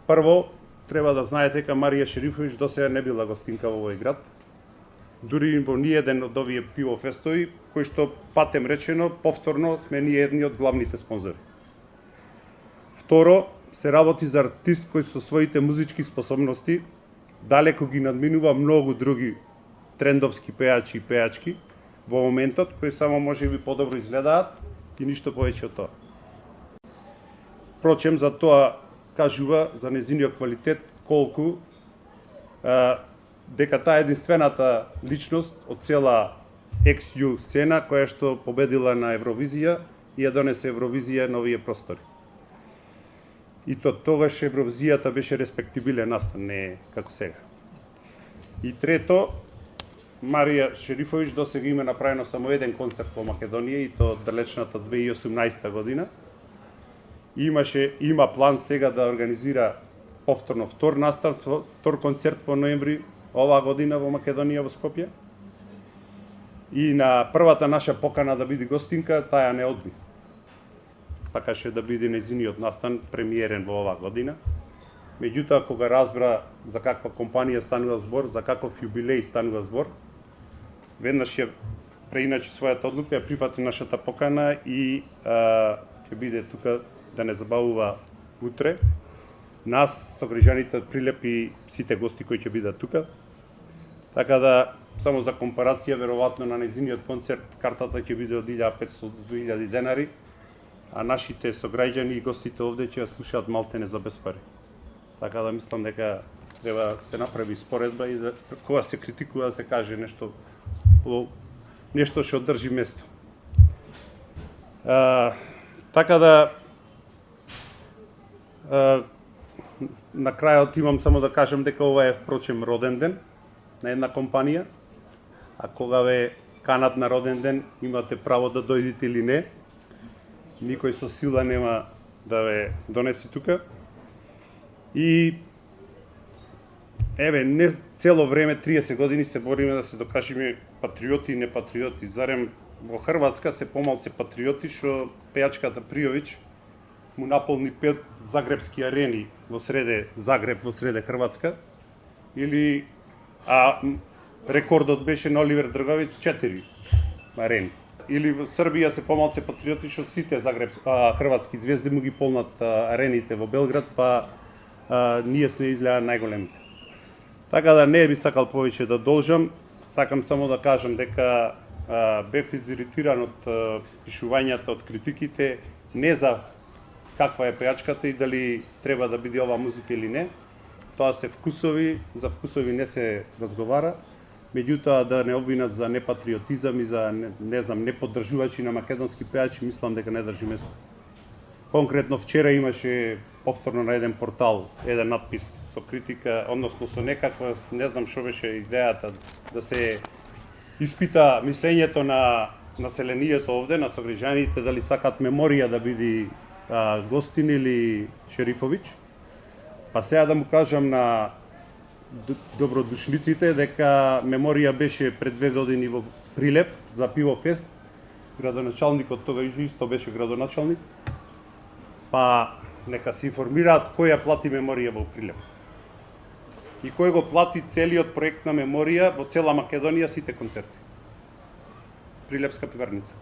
Прво, треба да знаете дека Марија Шерифовиќ досега не била гостинка во овој град. Дури во ниеден од овие пивофестови, кои што, патем речено, повторно сме ние едни од главните спонзори. Второ, се работи за артист кој со своите музички способности далеко ги надминува многу други трендовски пејачи и пејачки во моментот, кои само може би подобро изгледаат и ништо повеќе од тоа. Впрочем, за тоа кажува за незиниот квалитет колку дека таа единствената личност од цела XU сцена која што победила на Евровизија и ја донесе Евровизија на овие простори. И тогаш Евровизијата беше респектибилен настан, не како сега. И трето, Марија Шерифовиќ досега има направено само еден концерт во Македонија и то далечната 2018 година. Има план сега да организира повторно втор концерт во ноември оваа година во Македонија во Скопје. И на првата наша покана да биде гостинка, таа не одби. Сакаше да биде нејзиниот настан премиерен во оваа година. Меѓутоа, кога разбра за каква компанија станува збор, за каков јубилеј станува збор, веднаш ја преиначи својата одлука, ја прифати нашата покана и ќе биде тука да не забавува утре. Нас, сограѓаните од Прилеп и сите гости кои ќе бидат тука. Така да, само за компарација, веројатно на нејзиниот концерт картата ќе биде од 1500 до 2000 денари, а нашите сограѓани и гостите овде ќе ја слушаат малтене за без пари. Така да мислам дека треба да се направи споредба и да кога се критикува да се каже нешто што одржи место. Така да на крајот имам само да кажам дека ова е впрочем роден ден на една компанија, а кога ве канат на роден ден имате право да дојдете или не. Никој со сила нема да ве донеси тука. И еве, не цело време, 30 години се бориме да се докажеме патриоти и непатриоти. Зарем во Хрватска се помалце патриоти што пејачката Пријовиќ му наполни 5 загребски арени во среде Загреб, во среде Хрватска, или рекордот беше на Оливер Дрговиќ 4 арени. Или во Србија се помалце патриоти што сите хрватски звезди му ги полнат арените во Белград, па ние сме изгледа најголемите. Така да не би сакал повеќе да должам, сакам само да кажам дека бев изиритиран од пишувањата, од критиките, не за каква е пејачката и дали треба да биде ова музика или не. Тоа се вкусови, за вкусови не се разговара. Меѓутоа, да не обвинат за непатриотизам и за, не знам, неподдржувачи на македонски пејачи, мислам дека не држи место. Конкретно вчера имаше повторно на еден портал еден надпис со критика, односно со некаква, не знам што беше идејата, да се испита мислењето на населението овде, на сограѓаните, дали сакат Меморија да биде гостин или Шерифовиќ. Па сега да му кажам на добродушниците дека Меморија беше пред 2 години во Прилеп за пивофест. Градоначалникот тога исто беше градоначалник. Па нека се информираат кој ја плати Меморија во Прилеп. И кој го плати целиот проект на Меморија во цела Македонија, сите концерти. Прилепска пиварница.